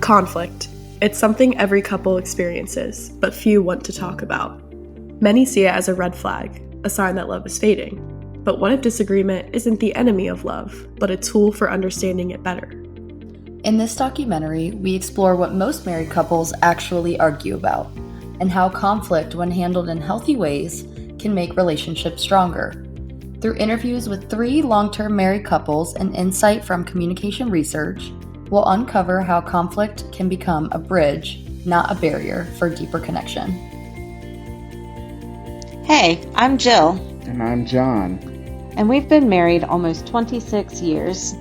Conflict. It's something every couple experiences, but few want to talk about. Many see it as a red flag, a sign that love is fading. But what if disagreement isn't the enemy of love, but a tool for understanding it better? In this documentary, we explore what most married couples actually argue about, and how conflict, when handled in healthy ways, can make relationships stronger. Through interviews with 3 long-term married couples and insight from communication research, we'll uncover how conflict can become a bridge, not a barrier, for deeper connection. Hey, I'm Jill. And I'm John. And we've been married almost 26 years.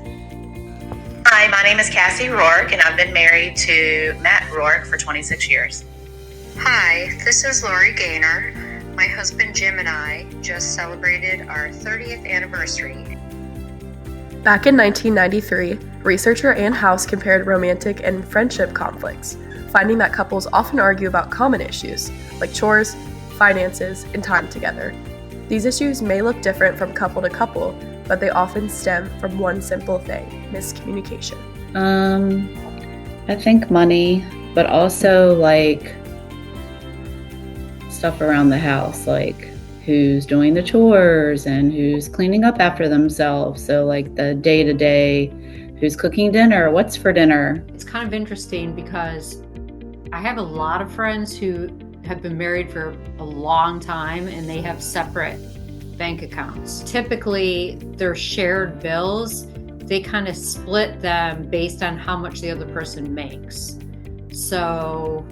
Hi, my name is Cassie Roark, and I've been married to Matt Roark for 26 years. Hi, this is Lori Gaynor. My husband Jim and I just celebrated our 30th anniversary. Back in 1993, researcher Ann House compared romantic and friendship conflicts, finding that couples often argue about common issues, like chores, finances, and time together. These issues may look different from couple to couple, but they often stem from one simple thing: miscommunication. I think money, but also stuff around the house, like who's doing the chores and who's cleaning up after themselves. So the day-to-day, who's cooking dinner, what's for dinner. It's kind of interesting because I have a lot of friends who have been married for a long time and they have separate bank accounts. Typically, their shared bills, they kind of split them based on how much the other person makes. So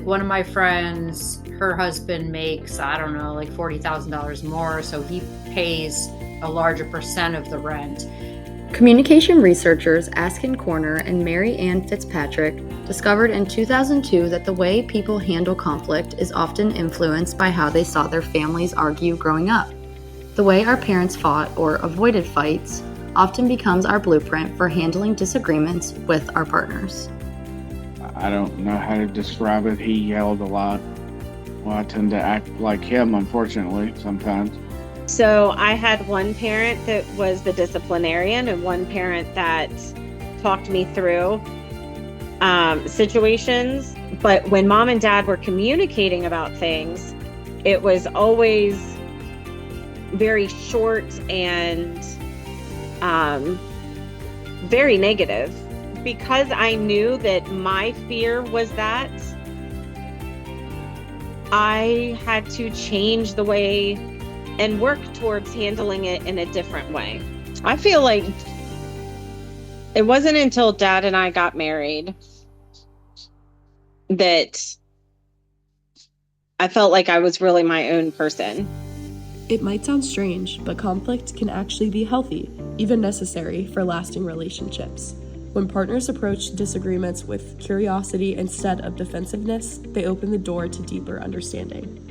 one of my friends, her husband makes, $40,000 more, so he pays a larger percent of the rent. Communication researchers Askin Corner and Mary Ann Fitzpatrick discovered in 2002 that the way people handle conflict is often influenced by how they saw their families argue growing up. The way our parents fought or avoided fights often becomes our blueprint for handling disagreements with our partners. I don't know how to describe it. He yelled a lot. Well, I tend to act like him, unfortunately, sometimes. So I had one parent that was the disciplinarian and one parent that talked me through situations. But when mom and dad were communicating about things, it was always very short and very negative. Because I knew that my fear was that, I had to change the way and work towards handling it in a different way. I feel like it wasn't until Dad and I got married that I felt like I was really my own person. It might sound strange, but conflict can actually be healthy, even necessary for lasting relationships. When partners approach disagreements with curiosity instead of defensiveness, they open the door to deeper understanding.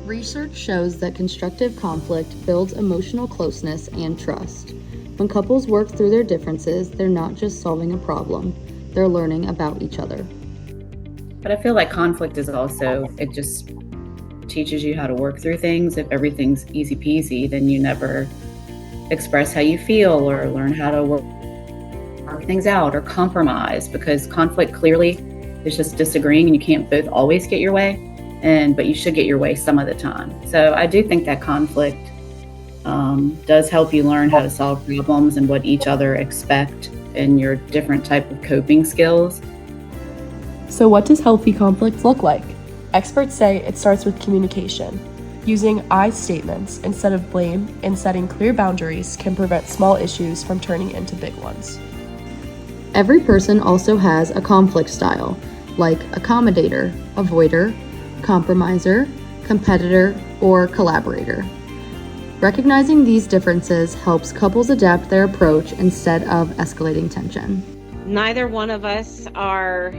Research shows that constructive conflict builds emotional closeness and trust. When couples work through their differences, they're not just solving a problem, they're learning about each other. But I feel like conflict is also, it just teaches you how to work through things. If everything's easy peasy, then you never express how you feel or learn how to work things out or compromise, because conflict clearly is just disagreeing and you can't both always get your way, but you should get your way some of the time. So I do think that conflict does help you learn how to solve problems and what each other expect and your different type of coping skills. So what does healthy conflict look like? Experts say it starts with communication. Using I statements instead of blame and setting clear boundaries can prevent small issues from turning into big ones. Every person also has a conflict style, like accommodator, avoider, compromiser, competitor, or collaborator. Recognizing these differences helps couples adapt their approach instead of escalating tension. Neither one of us are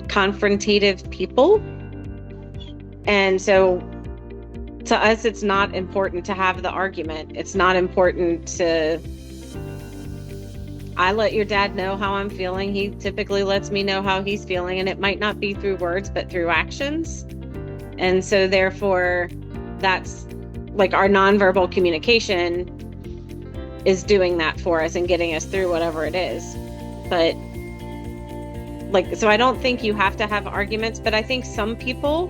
confrontative people. And so to us, it's not important to have the argument. It's not important to I let your dad know how I'm feeling. He typically lets me know how he's feeling, and it might not be through words, but through actions. And so therefore, that's our nonverbal communication is doing that for us and getting us through whatever it is. But So I don't think you have to have arguments, but I think some people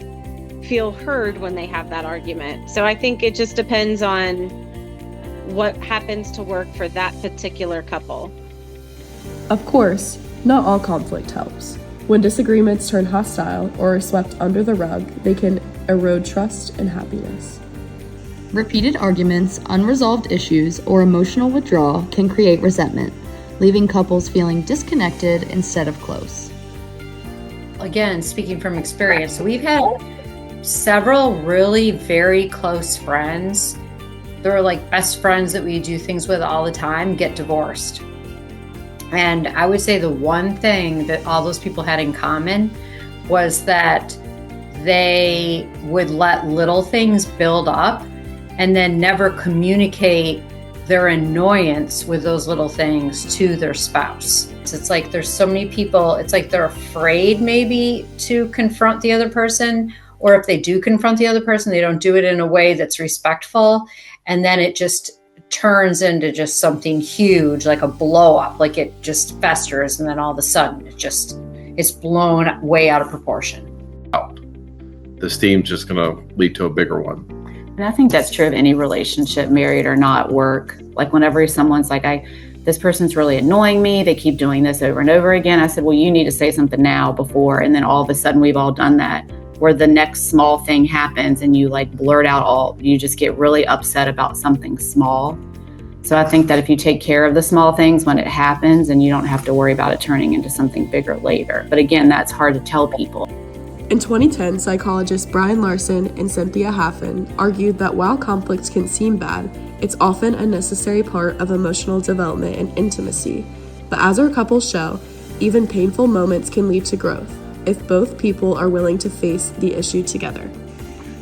feel heard when they have that argument. So I think it just depends on what happens to work for that particular couple. Of course, not all conflict helps. When disagreements turn hostile or are swept under the rug, they can erode trust and happiness. Repeated arguments, unresolved issues, or emotional withdrawal can create resentment, leaving couples feeling disconnected instead of close. Again, speaking from experience, we've had several really very close friends. They're like best friends that we do things with all the time, get divorced. And I would say the one thing that all those people had in common was that they would let little things build up and then never communicate their annoyance with those little things to their spouse. It's like there's so many people, it's like they're afraid maybe to confront the other person, or if they do confront the other person, they don't do it in a way that's respectful. And then it just turns into just something huge, like a blow up, like it just festers. And then all of a sudden it's blown way out of proportion. The steam's just going to lead to a bigger one. And I think that's true of any relationship, married or not, work. Like whenever someone's like, this person's really annoying me, they keep doing this over and over again. I said, well, you need to say something now before. And then all of a sudden we've all done that, where the next small thing happens and you like blurt out you just get really upset about something small. So I think that if you take care of the small things when it happens, and you don't have to worry about it turning into something bigger later. But again, that's hard to tell people. In 2010, psychologists Brian Larson and Cynthia Haffen argued that while conflicts can seem bad, it's often a necessary part of emotional development and intimacy. But as our couples show, even painful moments can lead to growth if both people are willing to face the issue together.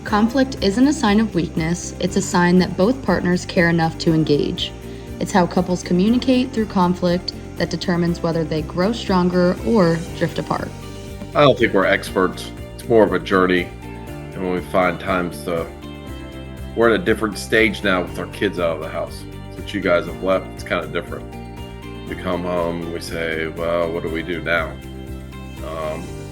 Conflict isn't a sign of weakness, it's a sign that both partners care enough to engage. It's how couples communicate through conflict that determines whether they grow stronger or drift apart. I don't think we're experts. It's more of a journey. And when we find we're at a different stage now with our kids out of the house. Since you guys have left, it's kind of different. We come home and we say, well, what do we do now?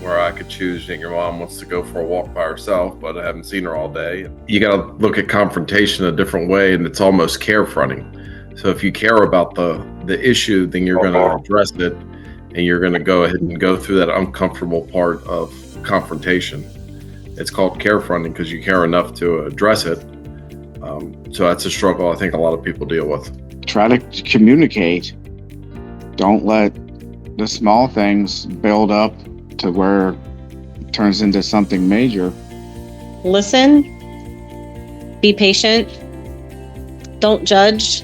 Where I could choose, your mom wants to go for a walk by herself, but I haven't seen her all day. You got to look at confrontation a different way, and it's almost care fronting. So if you care about the issue, then you're going to address it, and you're going to go ahead and go through that uncomfortable part of confrontation. It's called care fronting because you care enough to address it. So that's a struggle I think a lot of people deal with. Try to communicate. Don't let the small things build up to where it turns into something major. Listen, be patient, don't judge.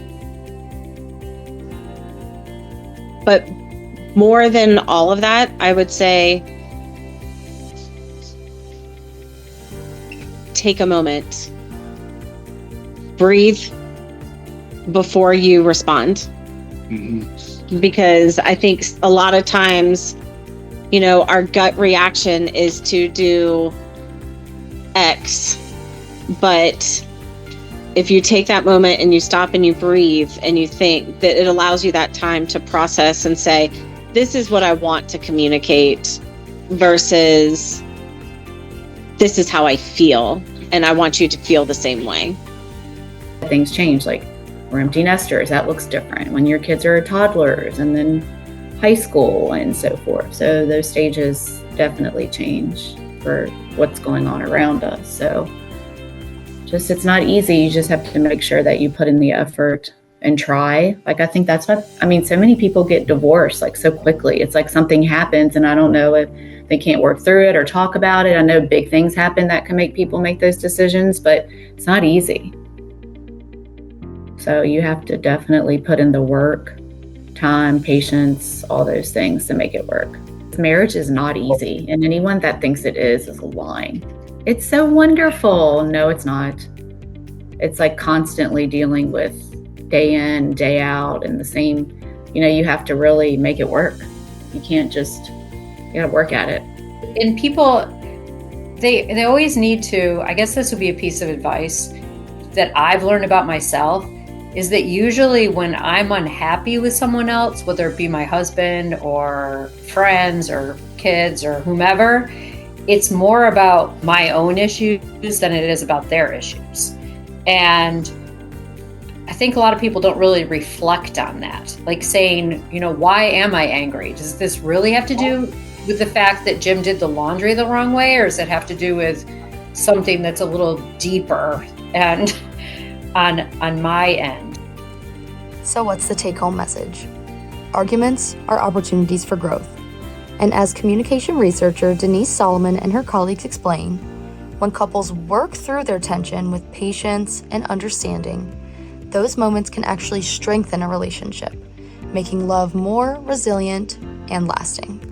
But more than all of that, I would say take a moment, breathe before you respond. Mm-hmm. Because I think a lot of times, our gut reaction is to do X, but if you take that moment and you stop and you breathe and you think, that it allows you that time to process and say, this is what I want to communicate versus this is how I feel, and I want you to feel the same way. Things change, like we're empty nesters, that looks different when your kids are toddlers and then high school and so forth. So those stages definitely change for what's going on around us. So it's not easy. You just have to make sure that you put in the effort and try. Like, I think that's so many people get divorced like so quickly. It's like something happens and I don't know if they can't work through it or talk about it. I know big things happen that can make people make those decisions, but it's not easy. So you have to definitely put in the work, time, patience, all those things to make it work. Marriage is not easy, and anyone that thinks it is lying. It's so wonderful. No, it's not. It's like constantly dealing with day in, day out, and the same, you have to really make it work. You can't you gotta work at it. And people, they always need to, I guess this would be a piece of advice that I've learned about myself, is that usually when I'm unhappy with someone else, whether it be my husband or friends or kids or whomever, it's more about my own issues than it is about their issues. And I think a lot of people don't really reflect on that. Like saying, why am I angry? Does this really have to do with the fact that Jim did the laundry the wrong way, or does it have to do with something that's a little deeper and on my end? So what's the take-home message? Arguments are opportunities for growth. And as communication researcher Denise Solomon and her colleagues explain, when couples work through their tension with patience and understanding, those moments can actually strengthen a relationship, making love more resilient and lasting.